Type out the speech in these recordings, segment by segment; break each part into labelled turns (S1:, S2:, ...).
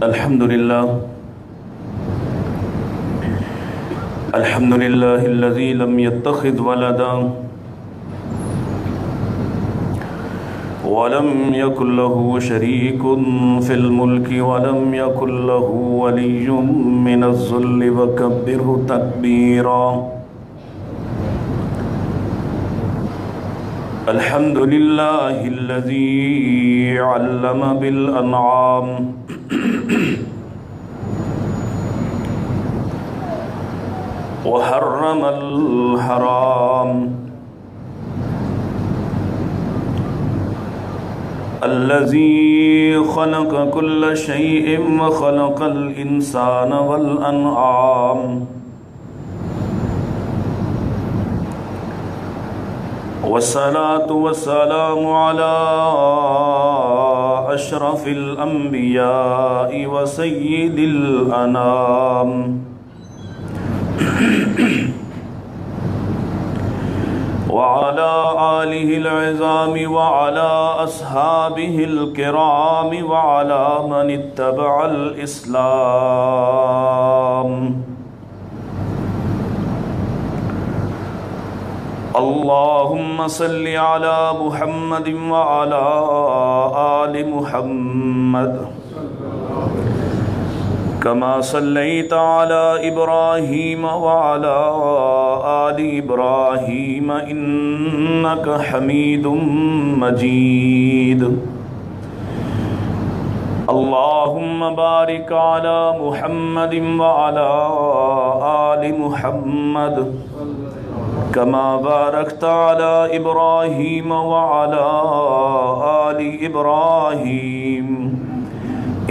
S1: الحمد لله الذي لم يتخذ ولدا ولم يكن له شريك في الملك ولم يكن له ولي من الذل وكبره تكبيرا. الحمد لله الذي علم بالأنعام وحرم الحرام الذي خلق كل شيء وخلق الإنسان والأنعام والصلاة والسلام على أشرف الأنبياء وسيد الأنام وعلى آله العظام وعلى أصحابه الكرام وعلى من اتبع الإسلام. اللهم صل على محمد وعلى آل محمد كما صليت على إبراهيم وعلى آل إبراهيم إنك حميد مجيد. اللهم بارك على محمد وعلى آل محمد كما باركت على إبراهيم وعلى آل إبراهيم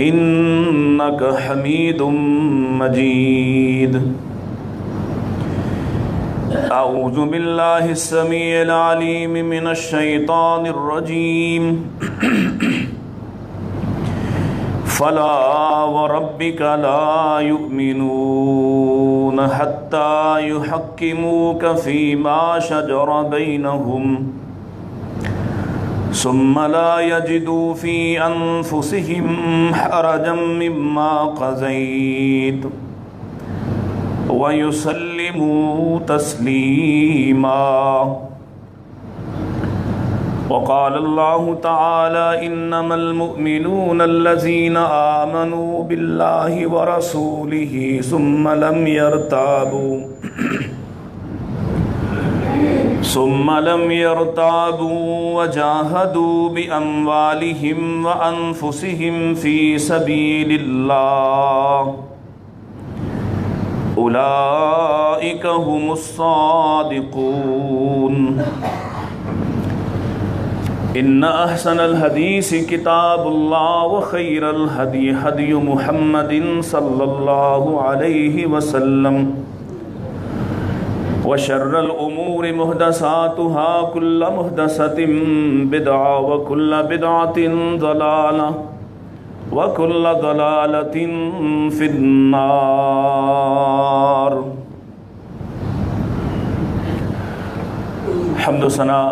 S1: إنك حميد مجيد. أعوذ بالله السميع العليم من الشيطان الرجيم. فلا وربك لا يؤمنون حتى يحكموك فيما شجر بينهم ثم لا يجدوا في أنفسهم حرجا مما قضيت ويسلموا تسليما. وقال الله تعالى إنما المؤمنون الذين آمنوا بالله ورسوله ثم لم يرتابوا وجاهدوا بأموالهم وأنفسهم في سبيل الله أولئك هم الصادقون. إن أحسن الحديث كتاب الله وخير الهدي هدي محمد صلى الله عليه وسلم وشر الأمور محدثاتها كل محدثة بدعة وكل بدعة ضلالة وكل ضلالة في النار. حمد و ثنا،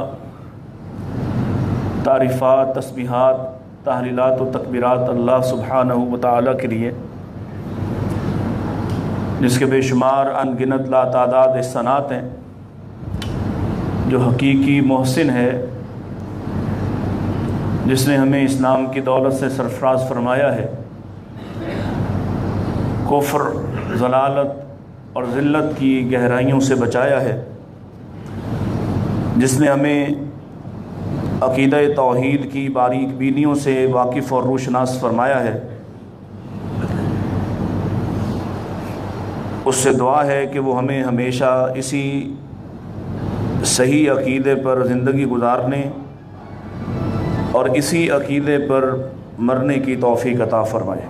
S1: تعریفات، تسبیحات، تحلیلات و تکبیرات اللہ سبحانہ و تعالیٰ کے لیے، جس کے بے شمار ان گنت لا تعداد احسانات ہیں، جو حقیقی محسن ہے، جس نے ہمیں اسلام کی دولت سے سرفراز فرمایا ہے، کفر، ضلالت اور ذلت کی گہرائیوں سے بچایا ہے، جس نے ہمیں عقیدہ توحید کی باریک بینیوں سے واقف اور روشناس فرمایا ہے. اس سے دعا ہے کہ وہ ہمیں ہمیشہ اسی صحیح عقیدے پر زندگی گزارنے اور اسی عقیدے پر مرنے کی توفیق عطا فرمائے.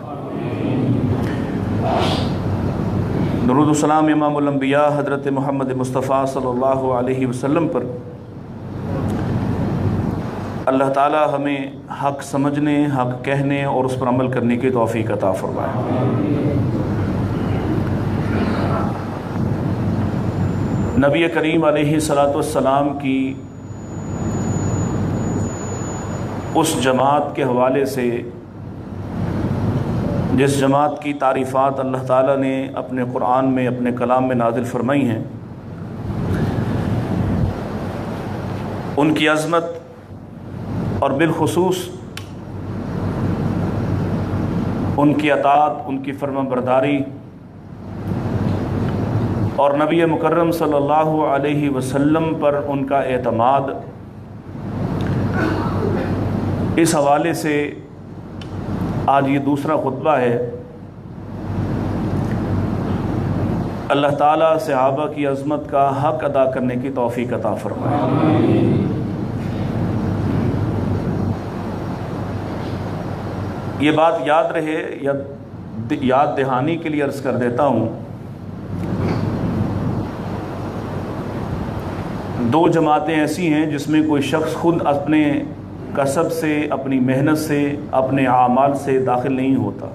S1: درود و سلام امام الانبیاء حضرت محمد مصطفیٰ صلی اللہ علیہ وسلم پر. اللہ تعالی ہمیں حق سمجھنے، حق کہنے اور اس پر عمل کرنے کی توفیق عطا فرمائے. نبی کریم علیہ الصلاۃ والسلام کی اس جماعت کے حوالے سے جس جماعت کی تعریفات اللہ تعالیٰ نے اپنے قرآن میں اپنے کلام میں نازل فرمائی ہیں، ان کی عظمت اور بالخصوص ان کی اطاعت، ان کی فرما برداری اور نبی مکرم صلی اللہ علیہ وسلم پر ان کا اعتماد، اس حوالے سے آج یہ دوسرا خطبہ ہے۔ اللہ تعالیٰ صحابہ کی عظمت کا حق ادا کرنے کی توفیق عطا فرمائے۔ یہ بات یاد رہے یا یاد دہانی کے لیے عرض کر دیتا ہوں، دو جماعتیں ایسی ہیں جس میں کوئی شخص خود اپنے کسب سے، اپنی محنت سے، اپنے اعمال سے داخل نہیں ہوتا۔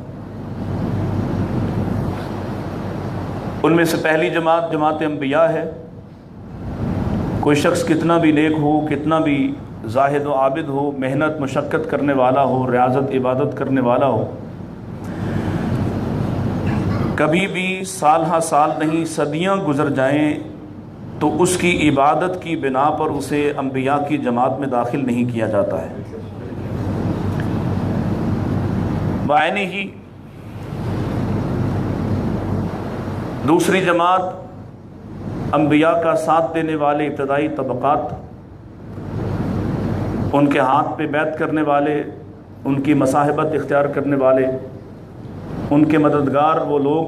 S1: ان میں سے پہلی جماعت جماعت انبیاء ہے۔ کوئی شخص کتنا بھی نیک ہو، کتنا بھی زاہد و عابد ہو، محنت مشقت کرنے والا ہو، ریاضت عبادت کرنے والا ہو، کبھی بھی سال ہا سال نہیں صدیاں گزر جائیں تو اس کی عبادت کی بنا پر اسے انبیاء کی جماعت میں داخل نہیں کیا جاتا ہے۔ بعینہ ہی دوسری جماعت انبیاء کا ساتھ دینے والے ابتدائی طبقات، ان کے ہاتھ پہ بیعت کرنے والے، ان کی مصاحبت اختیار کرنے والے، ان کے مددگار وہ لوگ،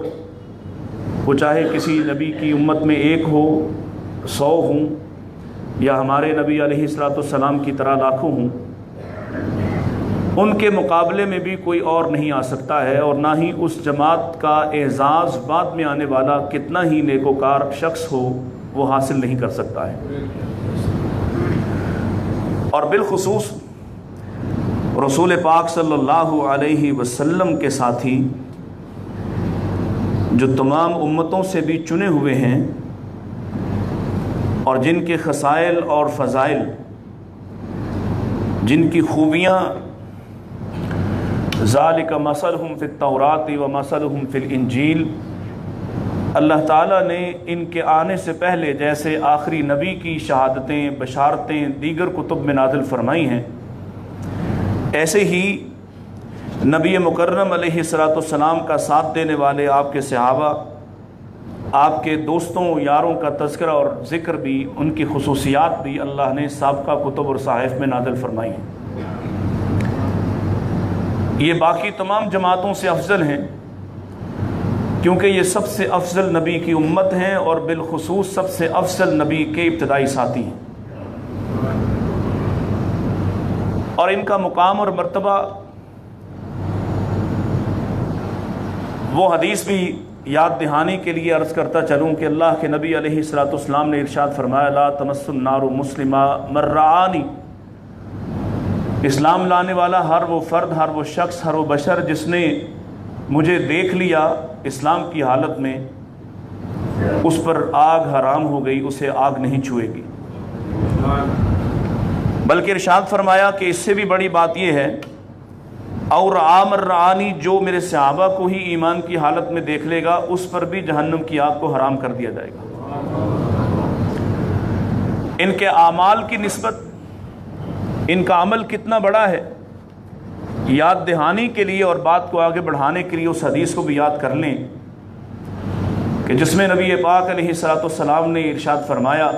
S1: وہ چاہے کسی نبی کی امت میں ایک ہو، 100 ہوں، یا ہمارے نبی علیہ الصلوۃ والسلام کی طرح لاکھوں ہوں، ان کے مقابلے میں بھی کوئی اور نہیں آ سکتا ہے، اور نہ ہی اس جماعت کا اعزاز بعد میں آنے والا کتنا ہی نیکوکار شخص ہو وہ حاصل نہیں کر سکتا ہے۔ اور بالخصوص رسول پاک صلی اللہ علیہ وسلم کے ساتھی جو تمام امتوں سے بھی چنے ہوئے ہیں اور جن کے خصائل اور فضائل، جن کی خوبیاں ذالک مثلہم فی التوراۃ و مثلہم فی الانجیل، اللہ تعالیٰ نے ان کے آنے سے پہلے جیسے آخری نبی کی شہادتیں، بشارتیں دیگر کتب میں نازل فرمائی ہیں، ایسے ہی نبی مکرم علیہ الصلوۃ والسلام کا ساتھ دینے والے آپ کے صحابہ، آپ کے دوستوں یاروں کا تذکرہ اور ذکر بھی، ان کی خصوصیات بھی اللہ نے سابقہ کتب اور صحائف میں نازل فرمائی ہیں۔ یہ باقی تمام جماعتوں سے افضل ہیں کیونکہ یہ سب سے افضل نبی کی امت ہیں اور بالخصوص سب سے افضل نبی کے ابتدائی ساتھی ہیں، اور ان کا مقام اور مرتبہ، وہ حدیث بھی یاد دہانی کے لیے عرض کرتا چلوں کہ اللہ کے نبی علیہ الصلوۃ والسلام نے ارشاد فرمایا، لا تمس النار مسلمہ من رعانی، اسلام لانے والا ہر وہ فرد، ہر وہ شخص، ہر وہ بشر جس نے مجھے دیکھ لیا اسلام کی حالت میں، اس پر آگ حرام ہو گئی، اسے آگ نہیں چھوئے گی۔ بلکہ ارشاد فرمایا کہ اس سے بھی بڑی بات یہ ہے، اور عامر رعانی، جو میرے صحابہ کو ہی ایمان کی حالت میں دیکھ لے گا اس پر بھی جہنم کی آگ کو حرام کر دیا جائے گا۔ ان کے اعمال کی نسبت ان کا عمل کتنا بڑا ہے، یاد دہانی کے لیے اور بات کو آگے بڑھانے کے لیے اس حدیث کو بھی یاد کر لیں کہ جس میں نبی پاک علیہ الصلوۃ والسلام نے ارشاد فرمایا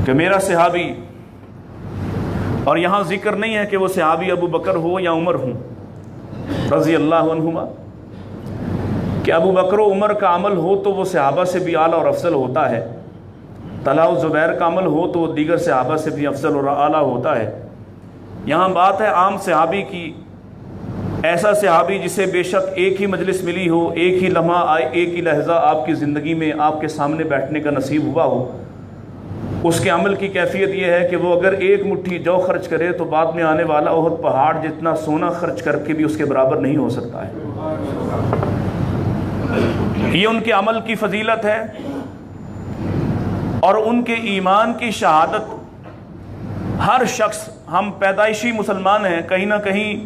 S1: کہ میرا صحابی، اور یہاں ذکر نہیں ہے کہ وہ صحابی ابو بکر ہو یا عمر ہوں رضی اللہ عنہما، کہ ابو بکر و عمر کا عمل ہو تو وہ صحابہ سے بھی اعلیٰ اور افضل ہوتا ہے، طلحہ و زبیر کا عمل ہو تو وہ دیگر صحابہ سے بھی افضل اور اعلیٰ ہوتا ہے۔ یہاں بات ہے عام صحابی کی، ایسا صحابی جسے بے شک ایک ہی مجلس ملی ہو، ایک ہی لمحہ آئے، ایک ہی لحظہ آپ کی زندگی میں آپ کے سامنے بیٹھنے کا نصیب ہوا ہو، اس کے عمل کی کیفیت یہ ہے کہ وہ اگر ایک مٹھی جو خرچ کرے تو بعد میں آنے والا احد پہاڑ جتنا سونا خرچ کر کے بھی اس کے برابر نہیں ہو سکتا ہے۔ یہ ان کے عمل کی فضیلت ہے اور ان کے ایمان کی شہادت۔ ہر شخص، ہم پیدائشی مسلمان ہیں، کہیں نہ کہیں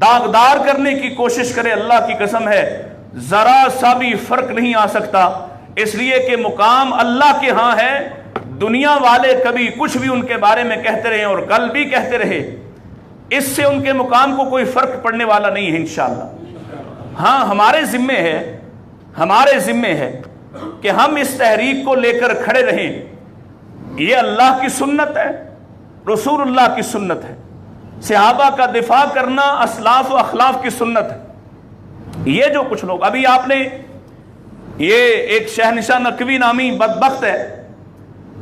S1: داغدار کرنے کی کوشش کرے، اللہ کی قسم ہے ذرا سا بھی فرق نہیں آ سکتا، اس لیے کہ مقام اللہ کے ہاں ہے۔ دنیا والے کبھی کچھ بھی ان کے بارے میں کہتے رہے اور کل بھی کہتے رہے، اس سے ان کے مقام کو کوئی فرق پڑنے والا نہیں ہے انشاءاللہ۔ ہاں ہمارے ذمے ہے کہ ہم اس تحریک کو لے کر کھڑے رہیں۔ یہ اللہ کی سنت ہے، رسول اللہ کی سنت ہے، صحابہ کا دفاع کرنا اسلاف و اخلاف کی سنت ہے۔ یہ جو کچھ لوگ ابھی آپ نے یہ ایک شہنشاہ نقوی نامی بدبخت ہے،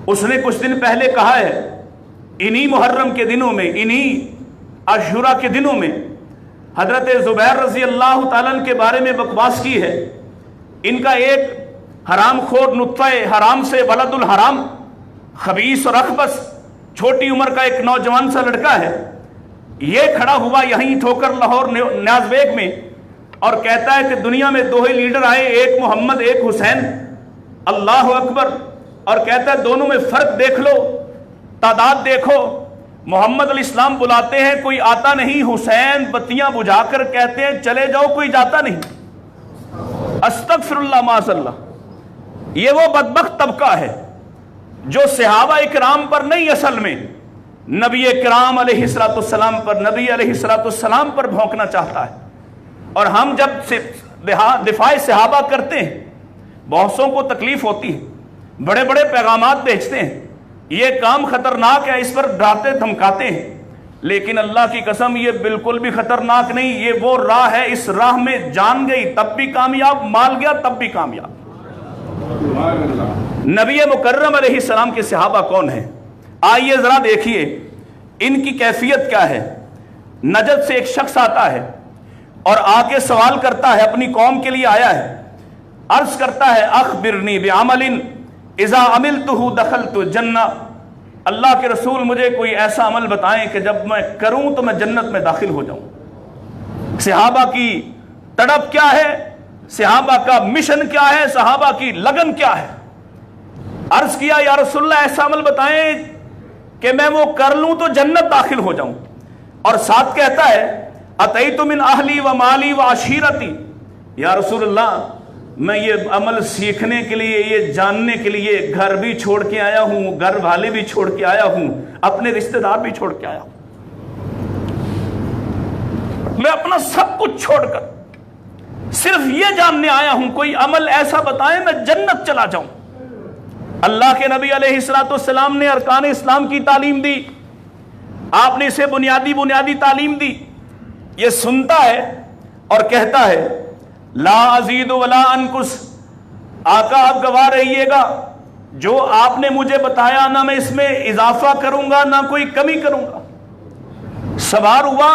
S1: اس نے کچھ دن پہلے کہا ہے انہی محرم کے دنوں میں، انہی عاشورہ کے دنوں میں حضرت زبیر رضی اللہ تعالیٰ عنہ کے بارے میں بکواس کی ہے۔ ان کا ایک حرام خور نطفہ حرام سے ولد الحرام خبیث اور اخبث چھوٹی عمر کا ایک نوجوان سا لڑکا ہے، یہ کھڑا ہوا یہیں ٹھوکر لاہور نیاز بیگ میں اور کہتا ہے کہ دنیا میں دو ہی لیڈر آئے، ایک محمد ایک حسین، اللہ اکبر، اور کہتا ہے دونوں میں فرق دیکھ لو، تعداد دیکھو، محمد علیہ السلام بلاتے ہیں کوئی آتا نہیں، حسین بتیاں بجھا کر کہتے ہیں چلے جاؤ کوئی جاتا نہیں۔ استغفر اللہ معاذ اللہ۔ یہ وہ بدبخت طبقہ ہے جو صحابہ اکرام پر نہیں، اصل میں نبی کرام علیہ السلام پر، نبی علیہ السلام پر بھونکنا چاہتا ہے۔ اور ہم جب دفاع صحابہ کرتے ہیں بہتوں کو تکلیف ہوتی ہے، بڑے بڑے پیغامات بھیجتے ہیں، یہ کام خطرناک ہے، اس پر ڈراتے دھمکاتے ہیں، لیکن اللہ کی قسم یہ بالکل بھی خطرناک نہیں۔ یہ وہ راہ ہے، اس راہ میں جان گئی تب بھی کامیاب، مال گیا تب بھی کامیاب۔ نبی مکرم علیہ السلام کے صحابہ کون ہیں؟ آئیے ذرا دیکھیے ان کی کیفیت کیا ہے۔ نجد سے ایک شخص آتا ہے اور آ کے سوال کرتا ہے، اپنی قوم کے لیے آیا ہے، عرض کرتا ہے اخبرنی بعمل اذا عملتہ دخلت الجنہ، اللہ کے رسول مجھے کوئی ایسا عمل بتائیں کہ جب میں کروں تو میں جنت میں داخل ہو جاؤں۔ صحابہ کی تڑپ کیا ہے، صحابہ کا مشن کیا ہے، صحابہ کی لگن کیا ہے۔ عرض کیا یا رسول اللہ ایسا عمل بتائیں کہ میں وہ کر لوں تو جنت داخل ہو جاؤں، اور ساتھ کہتا ہے اتیت من اہلی و مالی و عشیرتی، یا رسول اللہ میں یہ عمل سیکھنے کے لیے، یہ جاننے کے لیے گھر بھی چھوڑ کے آیا ہوں، گھر والے بھی چھوڑ کے آیا ہوں، اپنے رشتہ دار بھی چھوڑ کے آیا ہوں، میں اپنا سب کچھ چھوڑ کر صرف یہ جاننے آیا ہوں، کوئی عمل ایسا بتائیں میں جنت چلا جاؤں۔ اللہ کے نبی علیہ السلام نے ارکان اسلام کی تعلیم دی، آپ نے اسے بنیادی تعلیم دی۔ یہ سنتا ہے اور کہتا ہے لا ازید ولا انقص، آقا آپ گواہ رہیے گا جو آپ نے مجھے بتایا نہ میں اس میں اضافہ کروں گا نہ کوئی کمی کروں گا۔ سوار ہوا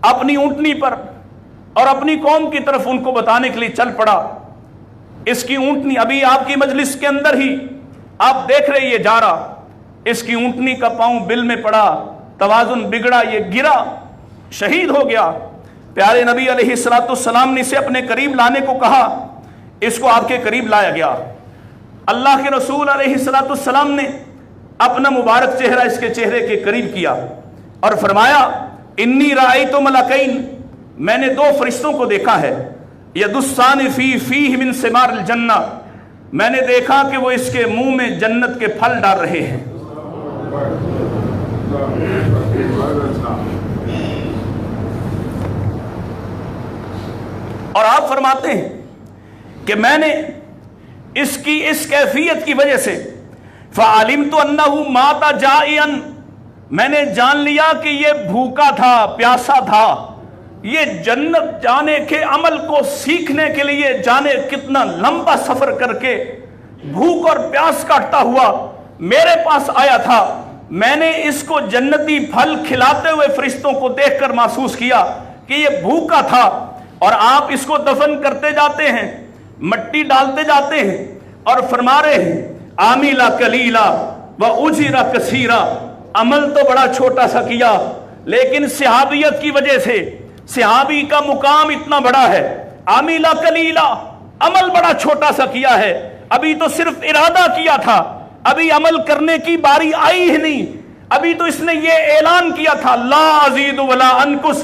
S1: اپنی اونٹنی پر اور اپنی قوم کی طرف ان کو بتانے کے لیے چل پڑا۔ اس کی اونٹنی ابھی آپ کی مجلس کے اندر ہی آپ دیکھ رہے یہ جا رہا، اس کی اونٹنی کا پاؤں بل میں پڑا، توازن بگڑا، یہ گرا، شہید ہو گیا۔ پیارے نبی علیہ السلام نے اسے اپنے قریب لانے کو کہا، اس کو آپ کے قریب لایا گیا۔ اللہ کے رسول علیہ السلام نے اپنا مبارک چہرہ اس کے چہرے کے قریب کیا اور فرمایا انی رأیت ملکین، میں نے دو فرشتوں کو دیکھا ہے، یدسان فیہ من ثمار الجنہ، میں نے دیکھا کہ وہ اس کے منہ میں جنت کے پھل ڈال رہے ہیں۔ اور آپ فرماتے ہیں کہ میں نے اس کی اس کیفیت کی وجہ سے فعلمت انہ مات جائعا، میں نے جان لیا کہ یہ بھوکا تھا، پیاسا تھا، یہ جنت جانے کے عمل کو سیکھنے کے لیے جانے کتنا لمبا سفر کر کے بھوک اور پیاس کاٹتا ہوا میرے پاس آیا تھا۔ میں نے اس کو جنتی پھل کھلاتے ہوئے فرشتوں کو دیکھ کر محسوس کیا کہ یہ بھوکا تھا، اور آپ اس کو دفن کرتے جاتے ہیں، مٹی ڈالتے جاتے ہیں اور فرما رہے ہیں عاملہ قلیلہ و اجر کثیرہ، عمل تو بڑا چھوٹا سا کیا لیکن صحابیت کی وجہ سے صحابی کا مقام اتنا بڑا ہے۔ عاملہ قلیلہ، عمل بڑا چھوٹا سا کیا ہے، ابھی تو صرف ارادہ کیا تھا، ابھی عمل کرنے کی باری آئی ہی نہیں، ابھی تو اس نے یہ اعلان کیا تھا لا ازید ولا انقص،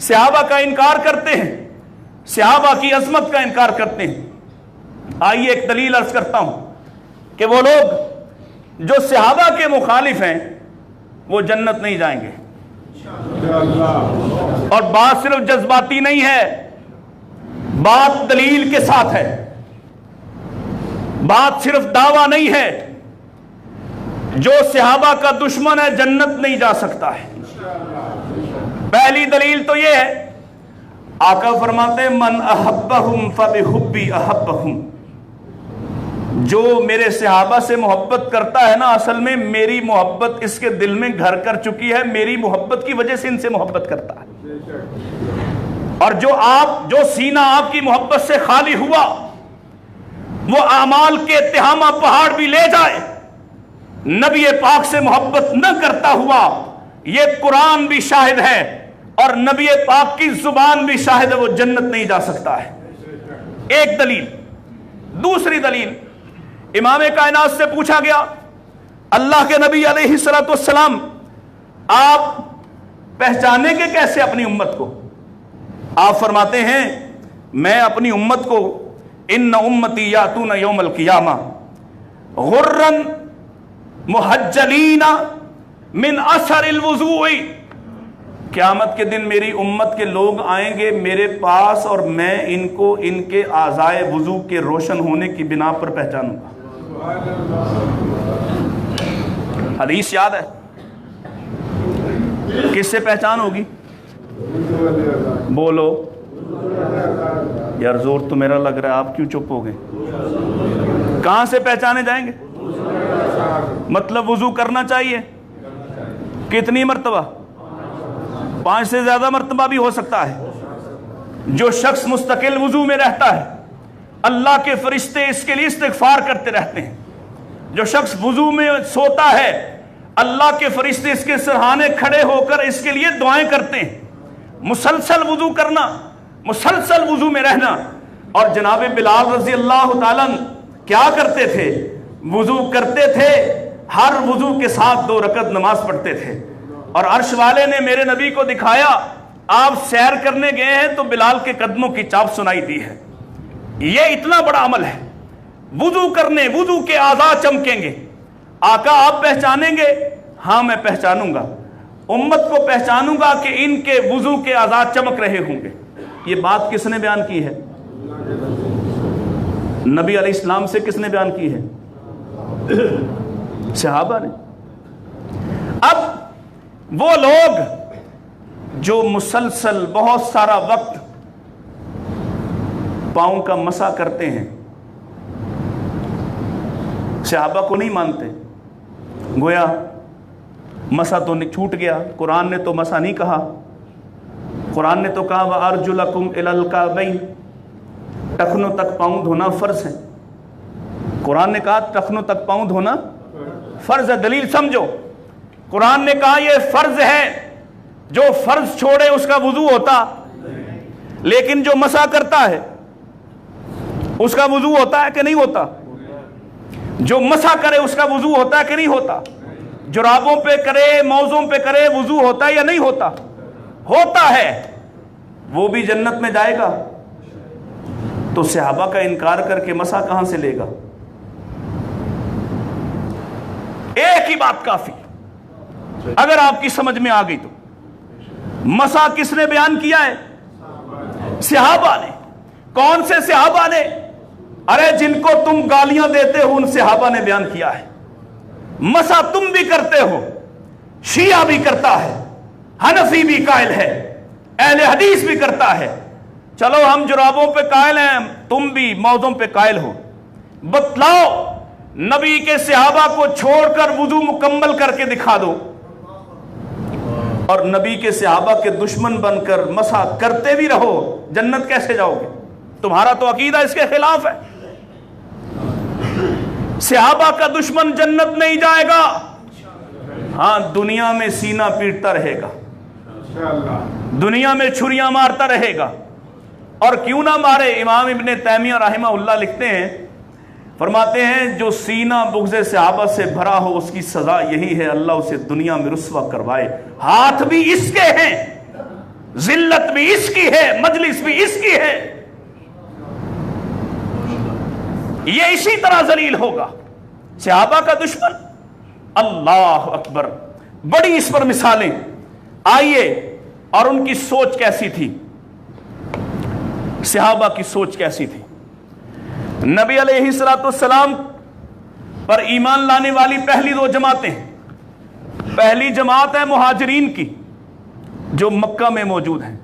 S1: صحابہ کا انکار کرتے ہیں، صحابہ کی عظمت کا انکار کرتے ہیں۔ آئیے ایک دلیل عرض کرتا ہوں کہ وہ لوگ جو صحابہ کے مخالف ہیں وہ جنت نہیں جائیں گے۔ اور بات صرف جذباتی نہیں ہے، بات دلیل کے ساتھ ہے، بات صرف دعویٰ نہیں ہے۔ جو صحابہ کا دشمن ہے جنت نہیں جا سکتا ہے۔ پہلی دلیل تو یہ ہے، آقا فرماتے ہیں من احبہم فبحبی احبہم، جو میرے صحابہ سے محبت کرتا ہے نا، اصل میں میری محبت اس کے دل میں گھر کر چکی ہے، میری محبت کی وجہ سے ان سے محبت کرتا ہے۔ اور جو سینہ آپ کی محبت سے خالی ہوا، وہ اعمال کے اتہامہ پہاڑ بھی لے جائے، نبی پاک سے محبت نہ کرتا ہوا، یہ قرآن بھی شاہد ہے اور نبی پاک کی زبان بھی شاہد ہے، وہ جنت نہیں جا سکتا ہے۔ ایک دلیل۔ دوسری دلیل، امام کائنات سے پوچھا گیا، اللہ کے نبی علیہ الصلوۃ والسلام آپ پہچانیں گے کیسے اپنی امت کو؟ آپ فرماتے ہیں میں اپنی امت کو ان امتی یاتون یوم القیامہ غرن محجلین من اثر الوضوء، قیامت کے دن میری امت کے لوگ آئیں گے میرے پاس اور میں ان کو ان کے اعضائے وضو کے روشن ہونے کی بنا پر پہچانوں گا۔ حدیث یاد ہے، کس سے پہچان ہوگی؟ بولو یار، زور تو میرا لگ رہا ہے، آپ کیوں چپ ہو گئے؟ کہاں سے پہچانے جائیں گے؟ مطلب وضو کرنا چاہیے کتنی مرتبہ؟ 5 سے زیادہ مرتبہ بھی ہو سکتا ہے۔ جو شخص مستقل وضو میں رہتا ہے، اللہ کے فرشتے اس کے لیے استغفار کرتے رہتے ہیں۔ جو شخص وضو میں سوتا ہے، اللہ کے فرشتے اس کے سرہانے کھڑے ہو کر اس کے لیے دعائیں کرتے ہیں۔ مسلسل وضو کرنا، مسلسل وضو میں رہنا۔ اور جناب بلال رضی اللہ تعالیٰ کیا کرتے تھے؟ وضو کرتے تھے، ہر وضو کے ساتھ 2 رکعت نماز پڑھتے تھے۔ اور عرش والے نے میرے نبی کو دکھایا، آپ سیر کرنے گئے ہیں تو بلال کے قدموں کی چاپ سنائی دی ہے۔ یہ اتنا بڑا عمل ہے، وضو کرنے، وضو کے اعضاء چمکیں گے۔ آقا آپ پہچانیں گے؟ ہاں میں پہچانوں گا، امت کو پہچانوں گا کہ ان کے وضو کے اعضاء چمک رہے ہوں گے۔ یہ بات کس نے بیان کی ہے؟ نبی علیہ السلام سے کس نے بیان کی ہے؟ صحابہ نے۔ اب وہ لوگ جو مسلسل بہت سارا وقت پاؤں کا مسح کرتے ہیں، صحابہ کو نہیں مانتے، گویا مسح تو چھوٹ گیا، قرآن نے تو مسح نہیں کہا، قرآن نے تو کہا وَأَرْجُلَكُمْ إِلَى الْكَعْبَيْنِ، ٹخنوں تک پاؤں دھونا فرض ہے۔ قرآن نے کہا ٹخنوں تک پاؤں دھونا فرض ہے۔ دلیل سمجھو، قرآن نے کہا یہ فرض ہے، جو فرض چھوڑے اس کا وضو ہوتا، لیکن جو مسح کرتا ہے اس کا وضو ہوتا ہے کہ نہیں ہوتا؟ جو مسح کرے اس کا وضو ہوتا ہے کہ نہیں ہوتا؟ جرابوں پہ کرے، موزوں پہ کرے، وضو ہوتا ہے یا نہیں ہوتا؟ ہوتا ہے۔ وہ بھی جنت میں جائے گا تو صحابہ کا انکار کر کے مسح کہاں سے لے گا؟ ایک ہی بات کافی، اگر آپ کی سمجھ میں آ گئی تو۔ مسح کس نے بیان کیا ہے؟ صحابہ نے۔ کون سے صحابہ نے؟ ارے جن کو تم گالیاں دیتے ہو ان صحابہ نے بیان کیا ہے۔ مسح تم بھی کرتے ہو، شیعہ بھی کرتا ہے، حنفی بھی قائل ہے، اہل حدیث بھی کرتا ہے۔ چلو ہم جرابوں پہ قائل ہیں، تم بھی موزوں پہ قائل ہو۔ بتلاؤ، نبی کے صحابہ کو چھوڑ کر وضو مکمل کر کے دکھا دو، اور نبی کے صحابہ کے دشمن بن کر مسح کرتے بھی رہو، جنت کیسے جاؤ گے؟ تمہارا تو عقیدہ اس کے خلاف ہے۔ صحابہ کا دشمن جنت نہیں جائے گا، ہاں دنیا میں سینہ پیٹتا رہے گا، دنیا میں چھریاں مارتا رہے گا۔ اور کیوں نہ مارے؟ امام ابن تیمیہ رحمہ اللہ لکھتے ہیں، فرماتے ہیں جو سینہ بغض صحابہ سے بھرا ہو اس کی سزا یہی ہے اللہ اسے دنیا میں رسوا کروائے۔ ہاتھ بھی اس کے ہیں ذلت بھی اس کی ہے، مجلس بھی اس کی ہے، یہ اسی طرح ذلیل ہوگا۔ صحابہ کا دشمن، اللہ اکبر، بڑی اس پر مثالیں۔ آئیے اور ان کی سوچ کیسی تھی، صحابہ کی سوچ کیسی تھی۔ نبی علیہ السلام پر ایمان لانے والی پہلی دو جماعتیں، پہلی جماعت ہے مہاجرین کی جو مکہ میں موجود ہیں۔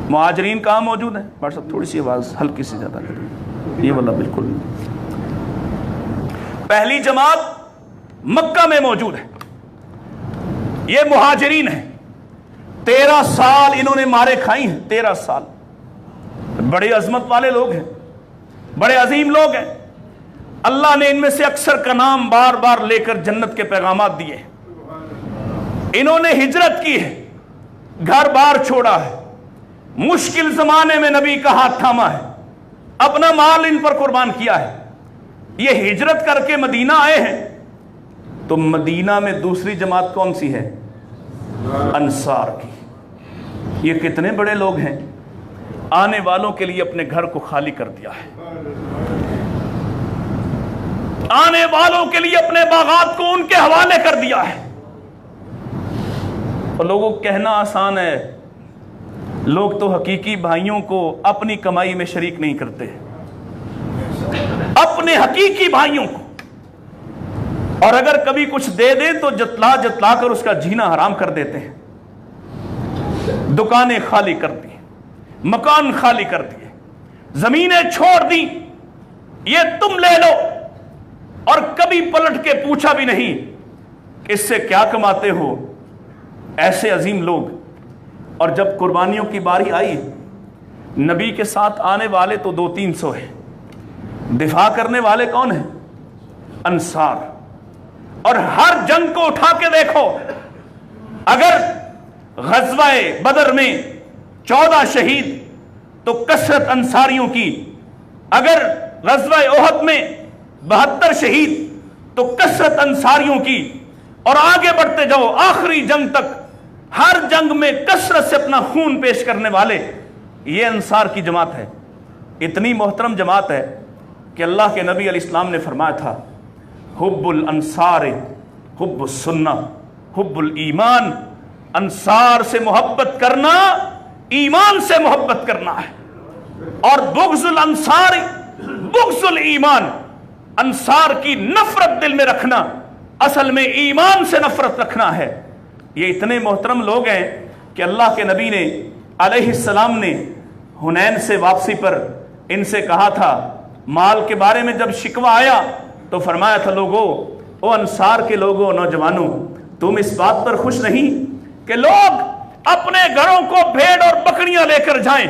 S1: مہاجرین کہاں موجود ہیں؟ بھائی صاحب تھوڑی سی آواز ہلکی سی زیادہ کریں، یہ والا بالکل نہیں۔ پہلی جماعت مکہ میں موجود ہے، یہ مہاجرین ہیں۔ 13 سال انہوں نے مارے کھائی ہیں، 13 سال۔ بڑے عظمت والے لوگ ہیں، بڑے عظیم لوگ ہیں۔ اللہ نے ان میں سے اکثر کا نام بار بار لے کر جنت کے پیغامات دیے۔ انہوں نے ہجرت کی ہے، گھر بار چھوڑا ہے، مشکل زمانے میں نبی کا ہاتھ تھاما ہے، اپنا مال ان پر قربان کیا ہے۔ یہ ہجرت کر کے مدینہ آئے ہیں، تو مدینہ میں دوسری جماعت کون سی ہے؟ انصار کی۔ یہ کتنے بڑے لوگ ہیں، آنے والوں کے لیے اپنے گھر کو خالی کر دیا ہے، آنے والوں کے لیے اپنے باغات کو ان کے حوالے کر دیا ہے۔ اور لوگوں کو کہنا آسان ہے، لوگ تو حقیقی بھائیوں کو اپنی کمائی میں شریک نہیں کرتے، اپنے حقیقی بھائیوں کو، اور اگر کبھی کچھ دے دیں تو جتلا جتلا کر اس کا جینا حرام کر دیتے ہیں۔ دکانیں خالی کر دی، مکان خالی کر دیے، زمینیں چھوڑ دی، یہ تم لے لو، اور کبھی پلٹ کے پوچھا بھی نہیں کہ اس سے کیا کماتے ہو۔ ایسے عظیم لوگ۔ اور جب قربانیوں کی باری آئی، نبی کے ساتھ آنے والے تو 200-300 ہیں، دفاع کرنے والے کون ہیں؟ انصار۔ اور ہر جنگ کو اٹھا کے دیکھو، اگر غزوہ بدر میں 14 شہید تو کثرت انصاریوں کی، اگر غزوہ احد میں 72 شہید تو کثرت انصاریوں کی، اور آگے بڑھتے جاؤ آخری جنگ تک، ہر جنگ میں کثرت سے اپنا خون پیش کرنے والے یہ انصار کی جماعت ہے۔ اتنی محترم جماعت ہے کہ اللہ کے نبی علیہ السلام نے فرمایا تھا، حب الانصار حب السنہ حب الایمان، انصار سے محبت کرنا ایمان سے محبت کرنا ہے، اور بغض الانصار بغض الایمان، انصار کی نفرت دل میں رکھنا اصل میں ایمان سے نفرت رکھنا ہے۔ یہ اتنے محترم لوگ ہیں کہ اللہ کے نبی نے علیہ السلام نے حنین سے واپسی پر ان سے کہا تھا، مال کے بارے میں جب شکوہ آیا تو فرمایا تھا، لوگوں، او انصار کے لوگوں، نوجوانوں، تم اس بات پر خوش نہیں کہ لوگ اپنے گھروں کو بھیڑ اور بکریاں لے کر جائیں،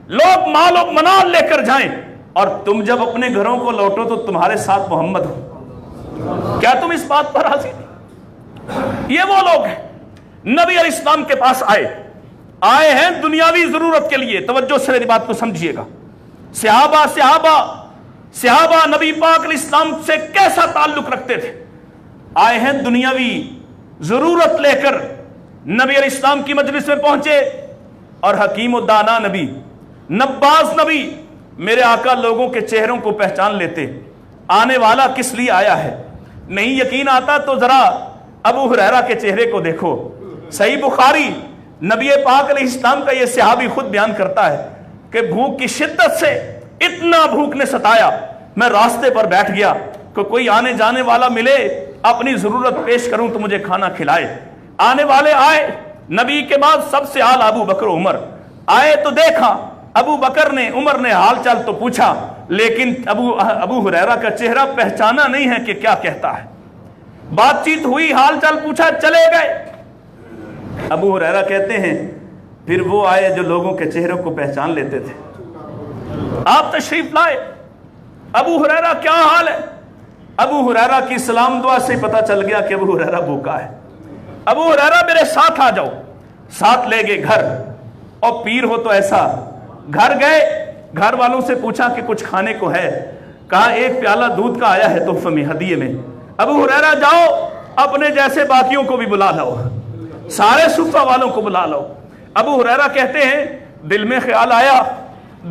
S1: لوگ مال و منال لے کر جائیں، اور تم جب اپنے گھروں کو لوٹو تو تمہارے ساتھ محمد ہو؟ کیا تم اس بات پر راضی نہیں؟ یہ وہ لوگ ہیں نبی علیہ السلام کے پاس آئے ہیں دنیاوی ضرورت کے لیے۔ توجہ سے میری بات کو سمجھیے گا۔ صحابہ نبی پاک علیہ السلام سے کیسا تعلق رکھتے تھے؟ آئے ہیں دنیاوی ضرورت لے کر، نبی علیہ السلام کی مجلس میں پہنچے، اور حکیم و دانا نبی، نباز نبی، میرے آقا لوگوں کے چہروں کو پہچان لیتے، آنے والا کس لیے آیا ہے۔ نہیں یقین آتا تو ذرا ابو ہریرہ کے چہرے کو دیکھو۔ صحیح بخاری، نبی پاک علیہ السلام کا یہ صحابی خود بیان کرتا ہے کہ بھوک کی شدت سے اتنا بھوک نے ستایا، میں راستے پر بیٹھ گیا کہ کوئی آنے جانے والا ملے، اپنی ضرورت پیش کروں تو مجھے کھانا کھلائے۔ آنے والے آئے، نبی کے بعد سب سے اعلیٰ ابو بکر و عمر آئے تو دیکھا، ابو بکر نے عمر نے حال چال تو پوچھا، لیکن ابو ہریرہ کا چہرہ پہچانا نہیں ہے کہ کیا کہتا ہے۔ بات چیت ہوئی، حال چال پوچھا، چلے گئے۔ ابو ہریرہ کہتے ہیں پھر وہ آئے جو لوگوں کے چہروں کو پہچان لیتے تھے، آپ تشریف لائے۔ ابو ہریرہ کیا حال ہے؟ ابو ہریرہ کی سلام دعا سے پتہ چل گیا کہ ابو ہریرہ بھوکا ہے۔ ابو ہریرہ میرے ساتھ آ جاؤ، ساتھ لے گئے گھر، اور پیر ہو تو ایسا، گھر گئے، گھر والوں سے پوچھا کہ کچھ کھانے کو ہے، کہا ایک پیالہ دودھ کا آیا ہے تحفے میں، ہدیے میں۔ ابو ہریرہ جاؤ، اپنے جیسے باقیوں کو بھی بلا لو، سارے صفہ والوں کو بلا لو،
S2: ابو ہریرہ کہتے ہیں دل میں خیال آیا،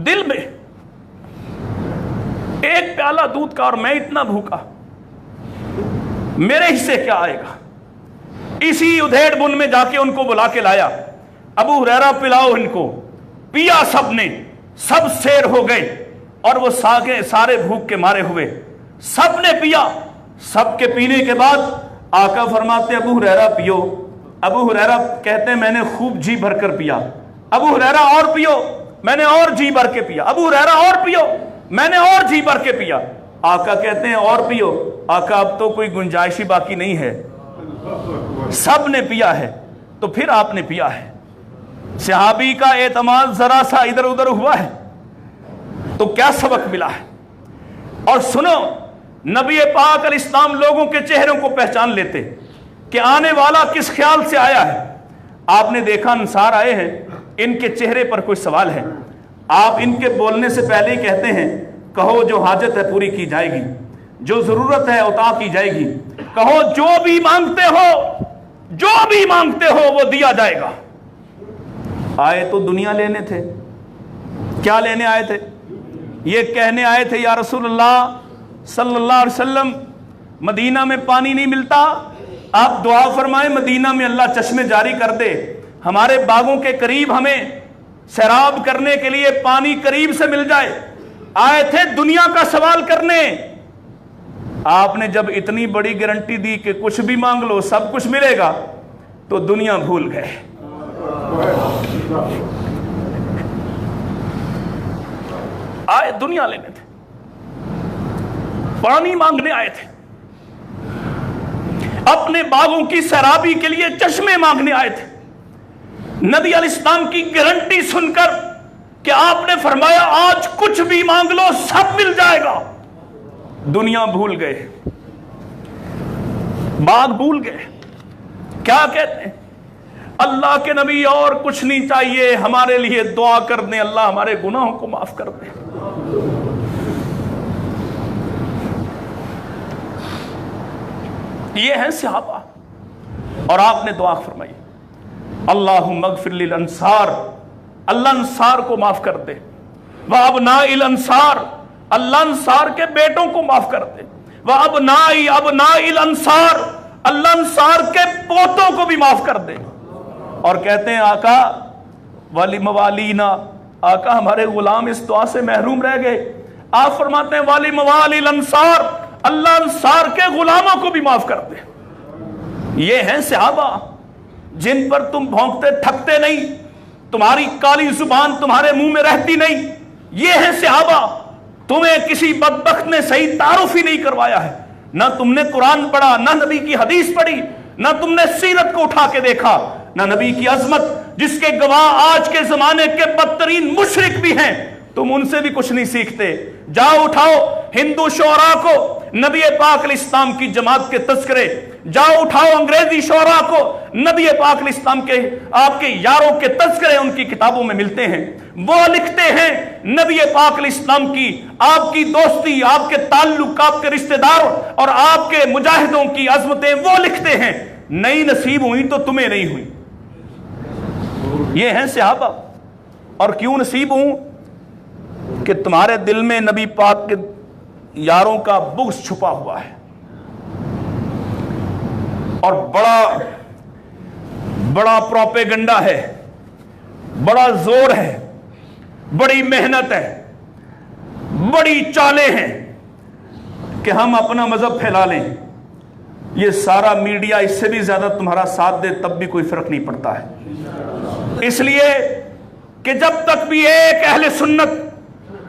S2: دل میں ایک پیالہ دودھ کا اور میں اتنا بھوکا، میرے حصے کیا آئے گا؟ اسی ادھیڑ بن میں جا کے ان کو بلا کے لایا، ابو ہریرہ پلاؤ ان کو، پیا سب نے، سب سیر ہو گئے اور وہ سارے بھوک کے مارے ہوئے، سب نے پیا۔ سب کے پینے کے بعد آقا فرماتے ابو ہریرہ پیو۔ ابو ہریرہ کہتے ہیں میں نے خوب جی بھر کر پیا۔ ابو ہریرہ اور پیو، میں نے اور جی بھر کے پیا۔ ابو ہریرہ اور پیو، میں نے اور جی بھر کے پیا۔ آقا کہتے ہیں اور پیو۔ آقا اب تو کوئی گنجائش ہی باقی نہیں ہے، سب نے پیا ہے تو پھر آپ نے پیا ہے۔ صحابی کا اعتماد ذرا سا ادھر ادھر ہوا ہے تو کیا سبق ملا ہے؟ اور سنو، نبی پاک علیہ السلام لوگوں کے چہروں کو پہچان لیتے کہ آنے والا کس خیال سے آیا ہے۔ آپ نے دیکھا انصار آئے ہیں، ان کے چہرے پر کوئی سوال ہے، آپ ان کے بولنے سے پہلے ہی کہتے ہیں کہو جو حاجت ہے پوری کی جائے گی، جو ضرورت ہے عطا کی جائے گی، کہو جو بھی مانگتے ہو، جو بھی مانگتے ہو وہ دیا جائے گا۔ آئے تو دنیا لینے تھے، کیا لینے آئے تھے؟ یہ کہنے آئے تھے یا رسول اللہ صلی اللہ علیہ وسلم مدینہ میں پانی نہیں ملتا، آپ دعا فرمائیں مدینہ میں اللہ چشمے جاری کر دے، ہمارے باغوں کے قریب ہمیں سیراب کرنے کے لیے پانی قریب سے مل جائے۔ آئے تھے دنیا کا سوال کرنے۔ آپ نے جب اتنی بڑی گارنٹی دی کہ کچھ بھی مانگ لو سب کچھ ملے گا تو دنیا بھول گئے۔ آئے دنیا لینے تھے، پانی مانگنے آئے تھے، اپنے باغوں کی سیرابی کے لیے چشمے مانگنے آئے تھے۔ نبی علیہ السلام کی گارنٹی سن کر کہ آپ نے فرمایا آج کچھ بھی مانگ لو سب مل جائے گا، دنیا بھول گئے، باغ بھول گئے۔ کیا کہتے ہیں؟ اللہ کے نبی اور کچھ نہیں چاہیے، ہمارے لیے دعا کر دیں اللہ ہمارے گناہوں کو معاف کر دے۔ یہ ہیں صحابہ، اور آپ نے دعا فرمائی اللہم اغفر للانصار، اللہ انصار کو معاف کر دے، وابناء الانصار، اللہ انصار کے بیٹوں کو معاف کر دے، وابناء ابناء الانصار، اللہ انصار کے پوتوں کو بھی معاف کر دے۔ اور کہتے ہیں آقا والی موالینا، آقا ہمارے غلام اس دعا سے محروم رہ گئے۔ آپ فرماتے ہیں والی موالی الانصار، اللہ انصار کے غلاموں کو بھی معاف کر دے۔ یہ ہیں صحابہ جن پر تم بھونکتے تھکتے نہیں، تمہاری کالی زبان تمہارے منہ میں رہتی نہیں۔ یہ ہیں صحابہ، تمہیں کسی بدبخت نے صحیح تعارف ہی نہیں کروایا ہے، نہ تم نے قرآن پڑھا، نہ نبی کی حدیث پڑھی، نہ تم نے سیرت کو اٹھا کے دیکھا، نہ نبی کی عظمت جس کے گواہ آج کے زمانے کے بدترین مشرک بھی ہیں، تم ان سے بھی کچھ نہیں سیکھتے۔ جاؤ اٹھاؤ ہندو شعراء کو نبی پاک علیہ السلام کی جماعت کے تذکرے، جاؤ اٹھاؤ انگریزی شعراء کو نبی پاک علیہ السلام کے آپ کے یاروں کے تذکرے ان کی کتابوں میں ملتے ہیں۔ وہ لکھتے ہیں نبی پاک علیہ السلام کی، آپ کی دوستی، آپ کے تعلق، آپ کے رشتہ دار اور آپ کے مجاہدوں کی عظمتیں وہ لکھتے ہیں۔ نہیں نصیب ہوئی تو تمہیں نہیں ہوئی۔ یہ ہیں صحابہ۔ اور کیوں نصیب ہوں؟ کہ تمہارے دل میں نبی پاک کے یاروں کا بغض چھپا ہوا ہے، اور بڑا پروپیگنڈا ہے، بڑا زور ہے، بڑی محنت ہے، بڑی چالیں ہیں کہ ہم اپنا مذہب پھیلا لیں۔ یہ سارا میڈیا اس سے بھی زیادہ تمہارا ساتھ دے تب بھی کوئی فرق نہیں پڑتا ہے، اس لیے کہ جب تک بھی ایک اہل سنت،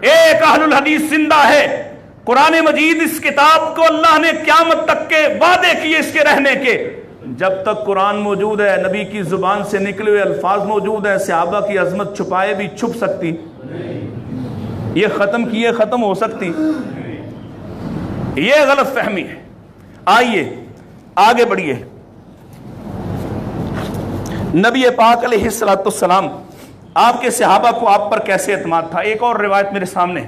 S2: ایک اہل الحدیث زندہ ہے، قرآن مجید اس کتاب کو اللہ نے قیامت تک کے وعدے کیے اس کے رہنے کے، جب تک قرآن موجود ہے، نبی کی زبان سے نکلے ہوئے الفاظ موجود ہیں، صحابہ کی عظمت چھپائے بھی چھپ سکتی، یہ ختم کیے ختم ہو سکتی، یہ غلط فہمی ہے۔ آئیے آگے بڑھیے۔ نبی پاک علیہ السلام آپ کے صحابہ کو آپ پر کیسے اعتماد تھا؟ ایک اور روایت میرے سامنے،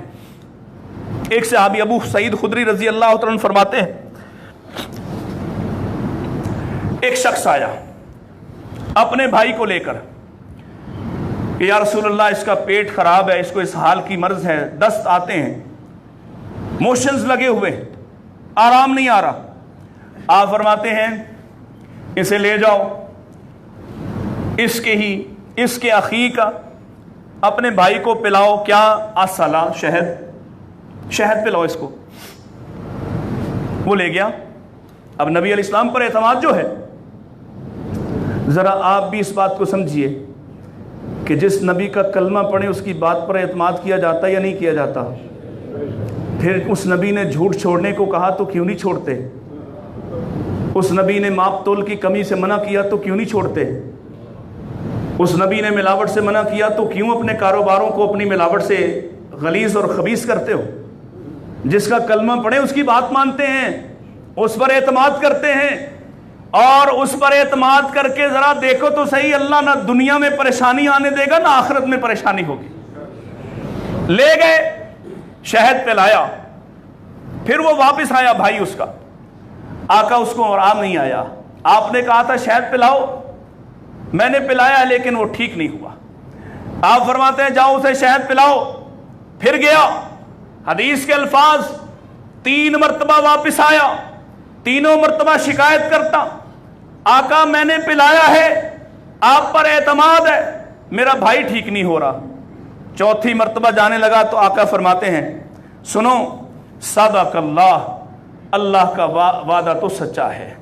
S2: ایک صحابی ابو سعید خدری رضی اللہ تعالیٰ عنہ فرماتے ہیں ایک شخص آیا اپنے بھائی کو لے کر، کہ یا رسول اللہ اس کا پیٹ خراب ہے، اس کو اس حال کی مرض ہے، دست آتے ہیں، موشنز لگے ہوئے، آرام نہیں آ رہا. آپ فرماتے ہیں اسے لے جاؤ، اس کے اخی کا اپنے بھائی کو پلاؤ، کیا اصلا شہد پلاؤ اس کو. وہ لے گیا. اب نبی علیہ السلام پر اعتماد جو ہے، ذرا آپ بھی اس بات کو سمجھیے کہ جس نبی کا کلمہ پڑھے اس کی بات پر اعتماد کیا جاتا یا نہیں کیا جاتا؟ پھر اس نبی نے جھوٹ چھوڑنے کو کہا تو کیوں نہیں چھوڑتے؟ اس نبی نے ماپ تول کی کمی سے منع کیا تو کیوں نہیں چھوڑتے؟ اس نبی نے ملاوٹ سے منع کیا تو کیوں اپنے کاروباروں کو اپنی ملاوٹ سے غلیظ اور خبیث کرتے ہو؟ جس کا کلمہ پڑھے اس کی بات مانتے ہیں، اس پر اعتماد کرتے ہیں، اور اس پر اعتماد کر کے ذرا دیکھو تو صحیح، اللہ نہ دنیا میں پریشانی آنے دے گا نہ آخرت میں پریشانی ہوگی. لے گئے، شہد پلایا، پھر وہ واپس آیا بھائی اس کا. آقا اس کو آرام نہیں آیا. آپ نے کہا تھا شہد پلاؤ، میں نے پلایا لیکن وہ ٹھیک نہیں ہوا. آپ فرماتے ہیں جاؤ اسے شہد پلاؤ. پھر گیا، حدیث کے الفاظ 3 مرتبہ واپس آیا، تینوں مرتبہ شکایت کرتا، آقا میں نے پلایا ہے، آپ پر اعتماد ہے، میرا بھائی ٹھیک نہیں ہو رہا. چوتھی مرتبہ جانے لگا تو آقا فرماتے ہیں سنو، صدق اللہ، اللہ کا وعدہ تو سچا ہے،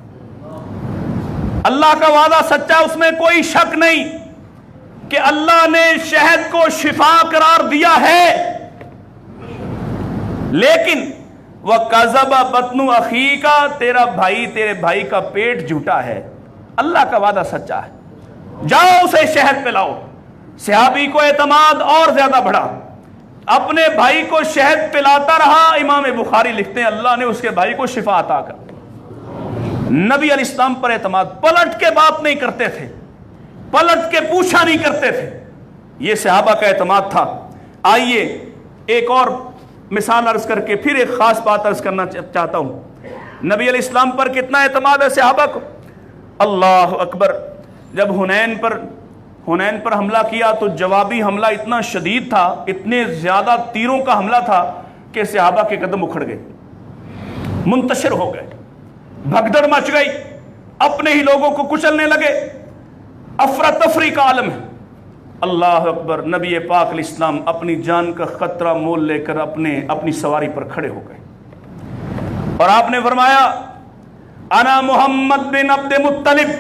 S2: اللہ کا وعدہ سچا، اس میں کوئی شک نہیں کہ اللہ نے شہد کو شفا قرار دیا ہے. لیکن وَقَذَبَ بَطْنُ أَخِيكَ، تیرے بھائی کا پیٹ جھوٹا ہے، اللہ کا وعدہ سچا ہے، جاؤ اسے شہد پلاؤ. صحابی کو اعتماد اور زیادہ بڑھا، اپنے بھائی کو شہد پلاتا رہا. امام بخاری لکھتے ہیں اللہ نے اس کے بھائی کو شفا عطا کر. نبی علیہ السلام پر اعتماد، پلٹ کے بات نہیں کرتے تھے، پلٹ کے پوچھا نہیں کرتے تھے. یہ صحابہ کا اعتماد تھا. آئیے ایک اور مثال عرض کر کے پھر ایک خاص بات عرض کرنا چاہتا ہوں. نبی علیہ السلام پر کتنا اعتماد ہے صحابہ کو. اللہ اکبر. جب حنین پر حملہ کیا تو جوابی حملہ اتنا شدید تھا، اتنے زیادہ تیروں کا حملہ تھا کہ صحابہ کے قدم اکھڑ گئے، منتشر ہو گئے، بھگدڑ مچ گئی، اپنے ہی لوگوں کو کچلنے لگے، افراتفری کا عالم ہے. اللہ اکبر. نبی پاک علیہ السلام اپنی جان کا خطرہ مول لے کر اپنی سواری پر کھڑے ہو گئے اور آپ نے فرمایا انا محمد بن عبد مطلب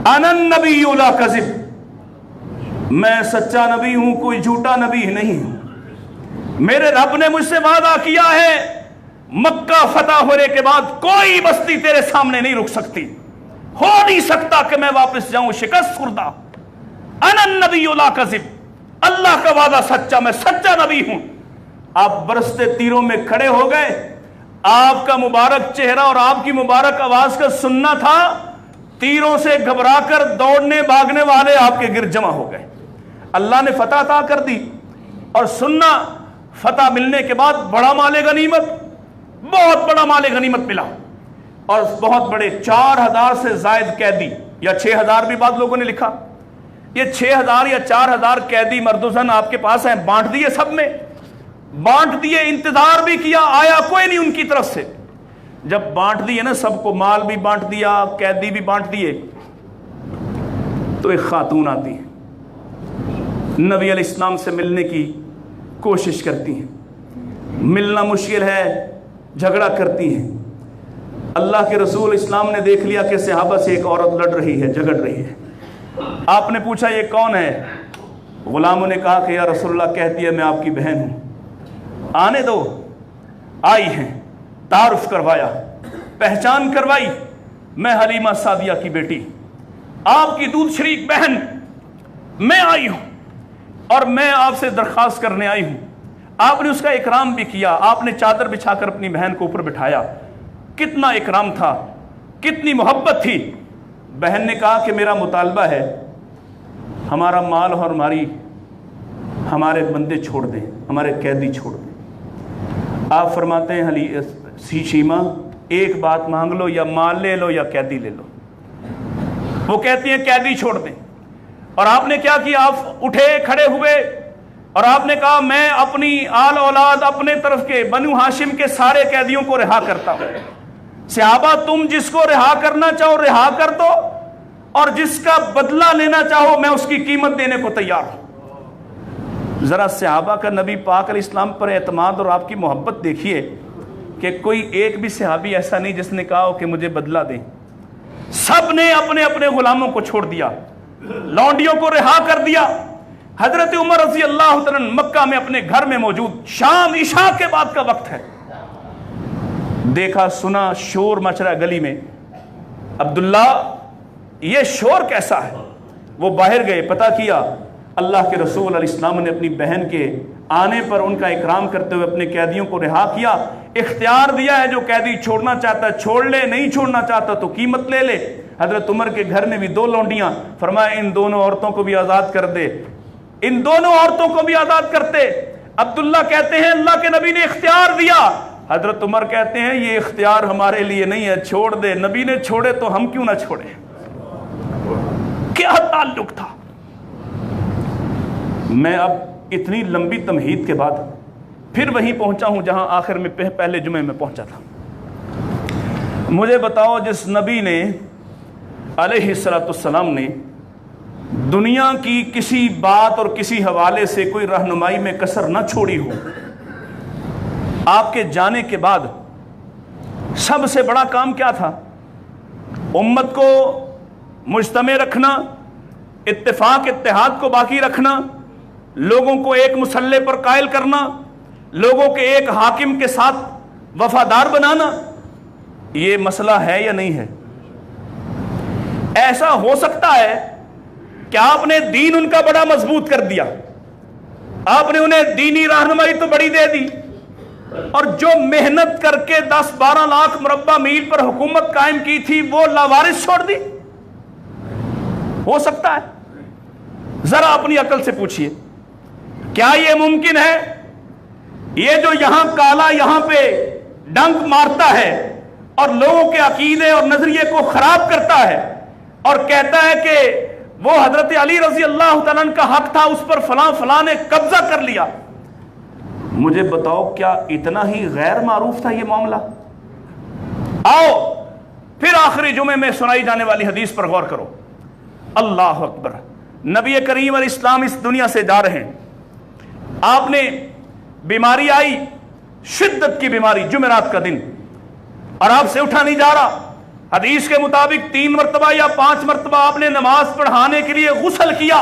S2: انا النبی لا کذب، میں سچا نبی ہوں، کوئی جھوٹا نبی نہیں ہوں. میرے رب نے مجھ سے وعدہ کیا ہے مکہ فتح ہونے کے بعد کوئی بستی تیرے سامنے نہیں رک سکتی، ہو نہیں سکتا کہ میں واپس جاؤں شکست خوردہ. انا النبی لا کذب، اللہ کا وعدہ سچا، میں سچا نبی ہوں. آپ برستے تیروں میں کھڑے ہو گئے، آپ کا مبارک چہرہ اور آپ کی مبارک آواز کا سننا تھا. تیروں سے گھبرا کر دوڑنے بھاگنے والے آپ کے گرد جمع ہو گئے. اللہ نے فتح عطا کر دی اور سننا فتح ملنے کے بعد بڑا مال غنیمت، بہت بڑا مال غنیمت ملا اور بہت بڑے 4000 سے زائد قیدی، یا 6000 بھی بعض لوگوں نے لکھا. یہ 6000 یا 4000 قیدی مرد و زن آپ کے پاس ہیں، بانٹ دیے، سب میں بانٹ دیے. انتظار بھی کیا، آیا کوئی نہیں ان کی طرف سے. جب بانٹ دیے نا سب کو، مال بھی بانٹ دیا، قیدی بھی بانٹ دیے، تو ایک خاتون آتی ہے، نبی علیہ السلام سے ملنے کی کوشش کرتی ہیں. ملنا مشکل ہے، جھگڑا کرتی ہیں. اللہ کے رسول اسلام نے دیکھ لیا کہ صحابہ سے ایک عورت لڑ رہی ہے، جھگڑ رہی ہے. آپ نے پوچھا یہ کون ہے؟ غلاموں نے کہا کہ یا رسول اللہ کہتی ہے میں آپ کی بہن ہوں. آنے دو. آئی ہیں، تعارف کروایا، پہچان کروائی، میں حلیمہ سعدیہ کی بیٹی، آپ کی دودھ شریک بہن میں آئی ہوں اور میں آپ سے درخواست کرنے آئی ہوں. آپ نے اس کا اکرام بھی کیا، آپ نے چادر بچھا کر اپنی بہن کو اوپر بٹھایا. کتنا اکرام تھا، کتنی محبت تھی. بہن نے کہا کہ میرا مطالبہ ہے ہمارا مال اور ہمارے بندے چھوڑ دیں، ہمارے قیدی چھوڑ دیں. آپ فرماتے ہیں شیمہ ایک بات مانگ لو، یا مال لے لو یا قیدی لے لو. وہ کہتی ہیں قیدی چھوڑ دیں. اور آپ نے کیا کیا؟ آپ اٹھے کھڑے ہوئے اور آپ نے کہا میں اپنی آل اولاد اپنے طرف کے بنو ہاشم کے سارے قیدیوں کو رہا کرتا ہوں۔ صحابہ تم جس کو رہا کرنا چاہو رہا کر دو، اور جس کا بدلہ لینا چاہو میں اس کی قیمت دینے کو تیار ہوں۔ ذرا صحابہ کا نبی پاک علیہ السلام پر اعتماد اور آپ کی محبت دیکھیے کہ کوئی ایک بھی صحابی ایسا نہیں جس نے کہا ہو کہ مجھے بدلہ دیں۔ سب نے اپنے اپنے غلاموں کو چھوڑ دیا، لونڈیوں کو رہا کر دیا۔ حضرت عمر رضی اللہ تعالیٰ مکہ میں اپنے گھر میں موجود، شام عشاء کے بعد کا وقت ہے، دیکھا سنا شور مچ رہا گلی میں۔ عبداللہ یہ شور کیسا ہے؟ وہ باہر گئے، پتہ کیا اللہ کے رسول علیہ السلام نے اپنی بہن کے آنے پر ان کا اکرام کرتے ہوئے اپنے قیدیوں کو رہا کیا، اختیار دیا ہے جو قیدی چھوڑنا چاہتا ہے چھوڑ لے، نہیں چھوڑنا چاہتا تو قیمت لے لے۔ حضرت عمر کے گھر میں بھی 2 لونڈیاں، فرمایا ان دونوں عورتوں کو بھی آزاد کر دے، ان دونوں عورتوں کو بھی آزاد کرتے۔ عبداللہ کہتے ہیں اللہ کے نبی نے اختیار دیا، حضرت عمر کہتے ہیں یہ اختیار ہمارے لیے نہیں ہے، چھوڑ دے، نبی نے چھوڑے تو ہم کیوں نہ چھوڑیں۔ کیا تعلق تھا۔ میں اب اتنی لمبی تمہید کے بعد پھر وہیں پہنچا ہوں جہاں آخر میں پہلے جمعے میں پہنچا تھا۔ مجھے بتاؤ جس نبی نے علیہ السلام نے دنیا کی کسی بات اور کسی حوالے سے کوئی رہنمائی میں کسر نہ چھوڑی ہو، آپ کے جانے کے بعد سب سے بڑا کام کیا تھا؟ امت کو مجتمع رکھنا، اتفاق اتحاد کو باقی رکھنا، لوگوں کو ایک مسلح پر قائل کرنا، لوگوں کے ایک حاکم کے ساتھ وفادار بنانا۔ یہ مسئلہ ہے یا نہیں ہے؟ ایسا ہو سکتا ہے کہ آپ نے دین ان کا بڑا مضبوط کر دیا، آپ نے انہیں دینی رہنمائی تو بڑی دے دی، اور جو محنت کر کے 10-12 لاکھ مربع میل پر حکومت قائم کی تھی وہ لاوارث چھوڑ دی۔ ہو سکتا ہے؟ ذرا اپنی عقل سے پوچھئے، کیا یہ ممکن ہے؟ یہ جو یہاں کالا یہاں پہ ڈنک مارتا ہے اور لوگوں کے عقیدے اور نظریے کو خراب کرتا ہے اور کہتا ہے کہ وہ حضرت علی رضی اللہ تعالیٰ عنہ کا حق تھا، اس پر فلاں فلاں نے قبضہ کر لیا، مجھے بتاؤ کیا اتنا ہی غیر معروف تھا یہ معاملہ؟ آؤ پھر آخری جمعے میں سنائی جانے والی حدیث پر غور کرو۔ اللہ اکبر، نبی کریم علیہ السلام اس دنیا سے جا رہے ہیں، آپ نے بیماری آئی، شدت کی بیماری، جمعرات کا دن، اور آپ سے اٹھا نہیں جا رہا۔ حدیث کے مطابق 3 مرتبہ یا 5 مرتبہ آپ نے نماز پڑھانے کے لیے غسل کیا،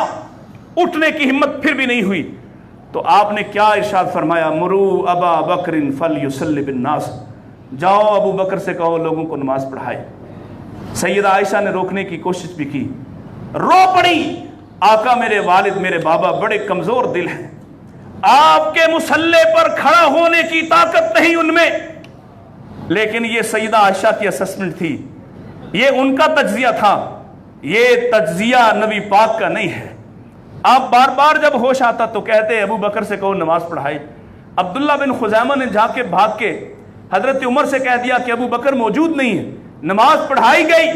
S2: اٹھنے کی ہمت پھر بھی نہیں ہوئی، تو آپ نے کیا ارشاد فرمایا؟ مرو ابا بکر فلیصلی بالناس، جاؤ ابو بکر سے کہو لوگوں کو نماز پڑھائے۔ سیدہ عائشہ نے روکنے کی کوشش بھی کی، رو پڑی، آقا میرے والد میرے بابا بڑے کمزور دل ہیں، آپ کے مصلے پر کھڑا ہونے کی طاقت نہیں ان میں۔ لیکن یہ سیدہ عائشہ کی اسسمنٹ تھی، یہ ان کا تجزیہ تھا، یہ تجزیہ نبی پاک کا نہیں ہے۔ آپ بار بار جب ہوش آتا تو کہتے ابو بکر سے کہو نماز پڑھائے۔ عبداللہ بن خزیمہ نے جا کے بھاگ کے حضرت عمر سے کہہ دیا کہ ابو بکر موجود نہیں ہے، نماز پڑھائی گئی،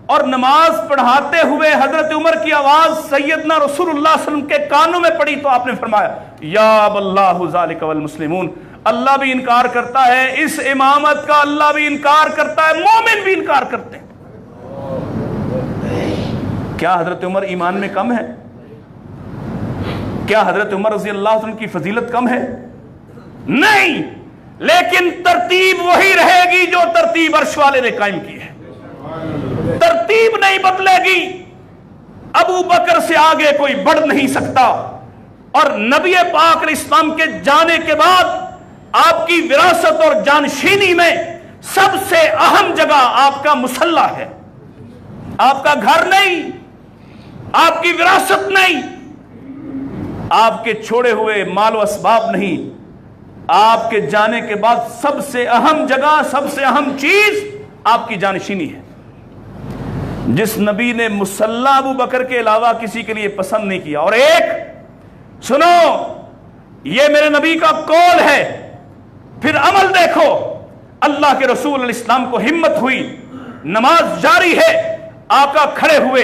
S2: اور نماز پڑھاتے ہوئے حضرت عمر کی آواز سیدنا رسول اللہ صلی اللہ علیہ وسلم کے کانوں میں پڑی تو آپ نے فرمایا یا اللہ ذالک والمسلمون، اللہ بھی انکار کرتا ہے اس امامت کا، اللہ بھی انکار کرتا ہے، مومن بھی انکار کرتے ہیں۔ کیا حضرت عمر ایمان میں کم ہے؟ کیا حضرت عمر رضی اللہ عنہ کی فضیلت کم ہے؟ نہیں، لیکن ترتیب وہی رہے گی جو ترتیب عرش والے نے قائم کی ہے، ترتیب نہیں بدلے گی۔ ابو بکر سے آگے کوئی بڑھ نہیں سکتا، اور نبی پاک علیہ السلام کے جانے کے بعد آپ کی وراثت اور جانشینی میں سب سے اہم جگہ آپ کا مصلی ہے، آپ کا گھر نہیں، آپ کی وراثت نہیں، آپ کے چھوڑے ہوئے مال و اسباب نہیں، آپ کے جانے کے بعد سب سے اہم جگہ، سب سے اہم چیز آپ کی جانشینی ہے۔ جس نبی نے مصلی ابو بکر کے علاوہ کسی کے لیے پسند نہیں کیا، اور ایک سنو، یہ میرے نبی کا قول ہے، پھر عمل دیکھو، اللہ کے رسول علیہ السلام کو ہمت ہوئی، نماز جاری ہے، آقا کھڑے ہوئے،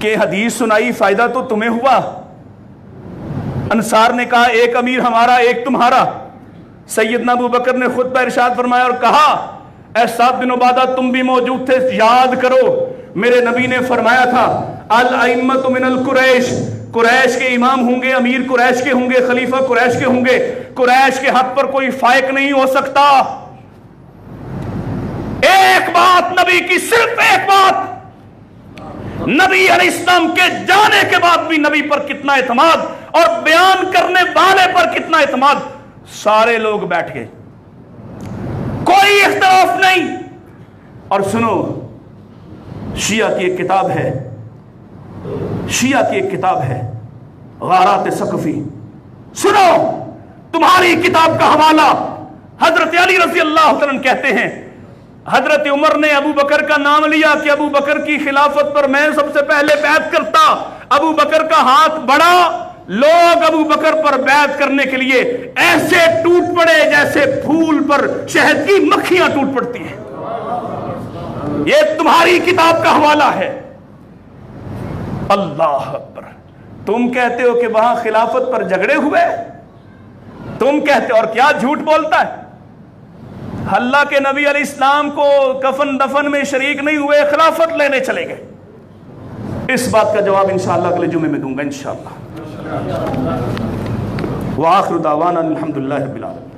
S2: کہ حدیث سنائی فائدہ تو تمہیں ہوا؟ انصار نے کہا ایک امیر ہمارا ایک تمہارا۔ سیدنا ابو بکر نے خود پر ارشاد فرمایا اور کہا اے سعد بن عبادہ تم بھی موجود تھے، یاد کرو میرے نبی نے فرمایا تھا الائمۃ من القریش، قریش کے امام ہوں گے، امیر قریش کے ہوں گے، خلیفہ قریش کے ہوں گے، قریش کے حق پر کوئی فائق نہیں ہو سکتا۔ ایک بات نبی کی، صرف ایک بات، نبی علیہ السلام کے جانے کے بعد بھی نبی پر کتنا اعتماد اور بیان کرنے والے پر کتنا اعتماد، سارے لوگ بیٹھ گئے، کوئی اختلاف نہیں۔ اور سنو، شیعہ کی ایک کتاب ہے، شیعہ کی ایک کتاب ہے غارات ثقفی، سنو تمہاری کتاب کا حوالہ۔ حضرت علی رضی اللہ عنہ کہتے ہیں حضرت عمر نے ابو بکر کا نام لیا کہ ابو بکر کی خلافت پر میں سب سے پہلے بیعت کرتا، ابو بکر کا ہاتھ بڑھا، لوگ ابو بکر پر بیعت کرنے کے لیے ایسے ٹوٹ پڑے جیسے پھول پر شہد کی مکھیاں ٹوٹ پڑتی ہیں۔ یہ تمہاری کتاب کا حوالہ ہے۔ اللہ اکبر، تم کہتے ہو کہ وہاں خلافت پر جھگڑے ہوئے، تم کہتے، اور کیا جھوٹ بولتا ہے؟ اللہ کے نبی علیہ السلام کو کفن دفن میں شریک نہیں ہوئے، خلافت لینے چلے گئے۔ اس بات کا جواب انشاءاللہ اگلے جمعے میں دوں گا انشاءاللہ۔ وآخر دعوانا الحمدللہ رب العالمین۔